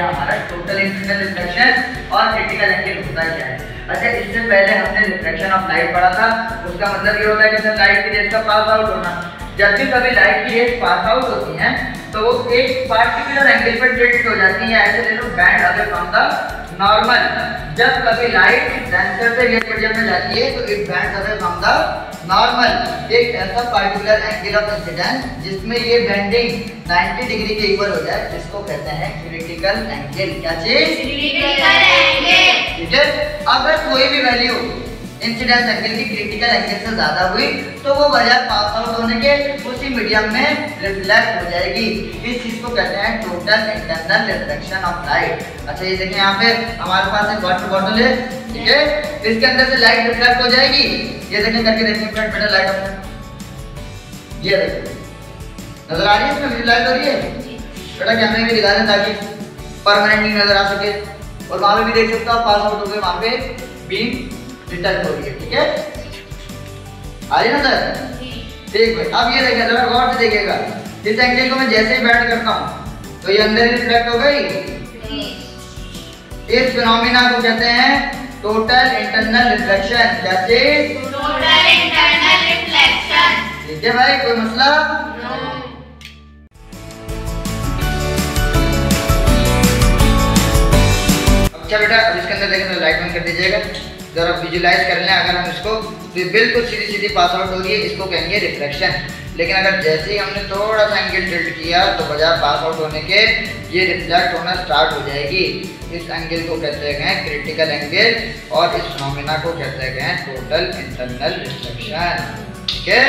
हमारा total internal reflection और critical angle होता क्या है। अच्छा, इससे पहले हमने रिफ्लेक्शन ऑफ लाइट पढ़ा था। उसका मतलब ये होता है कि जब लाइट की रेज का पास आउट होना, जब भी कभी लाइट की रेज पास आउट होती हैं तो वो एक पार्टिकुलर एंगल पर टिल्ट हो जाती है, ऐसे ले लो band away from the normal. जब कभी लाइट सेंटर से वेव मीडियम में जाती है तो it band away from the normal, एक ऐसा पार्टिकुलर एंगल ऑफ इंसिडेंस जिसमें ये बेंडिंग 90 डिग्री के इक्वल हो जाए, जिसको कहते हैं क्रिटिकल एंगल। क्या चीज? Critical angle. ठीक है, अगर कोई भी वैल्यू इंसिडेंस एंगल की क्रिटिकल एंगल से ज्यादा हुई तो वो बजाय पास आउट होने के उसी मीडियम में रिफ्लेक्ट हो जाएगी। इस चीज को कहते हैं total internal reflection of light. अच्छा, ये देखिए यहाँ पे हमारे पास एक वाटर बॉटल है, ठीक है, इसके अंदर से लाइट रिफ्लेक्ट हो जाएगी। ये देखिए करके देखिए फ्रेंड, बेटा लाइट अपने ये देखिए नजर आ रही है, इसमें विजुलाइज हो रही है बेटा, कैमरे में दिखा दें ताकि परमानेंटली नजर आ सके। और वहां पे भी देख सकते हो आप, पास आउट हो गए, वहां पे बीम डिटेक्ट हो रही है। ठीक है, आ रही है ना सर? ठीक है, अब ये देखिए जरा गौर से देखिएगा, इस एंगल को मैं जैसे ही बैंड करता हूं तो ये अंदर रिफ्लेक्ट हो गई। इस फिनोमेना को कहते हैं टोटल इंटरनल रिफ्लेक्शन। क्या चीज? Total internal reflection. ठीक है भाई, कोई मसला? अच्छा बेटा, अब इसके अंदर देखें तो लाइट बंद कर दीजिएगा, जरा विजुलाइज कर लें। अगर हम इसको तो बिल्कुल सीधी सीधी पास आउट हो रही है, इसको कहेंगे रिफ्लेक्शन। लेकिन अगर जैसे ही हमने थोड़ा सा एंगल टिल्ट किया तो बजाय पास आउट होने के ये रिफ्लेक्ट होना स्टार्ट हो जाएगी। इस एंगल को कहते हैं क्रिटिकल एंगल और इस फिनोमेना को कहते हैं टोटल इंटरनल रिफ्लेक्शन। ठीक है।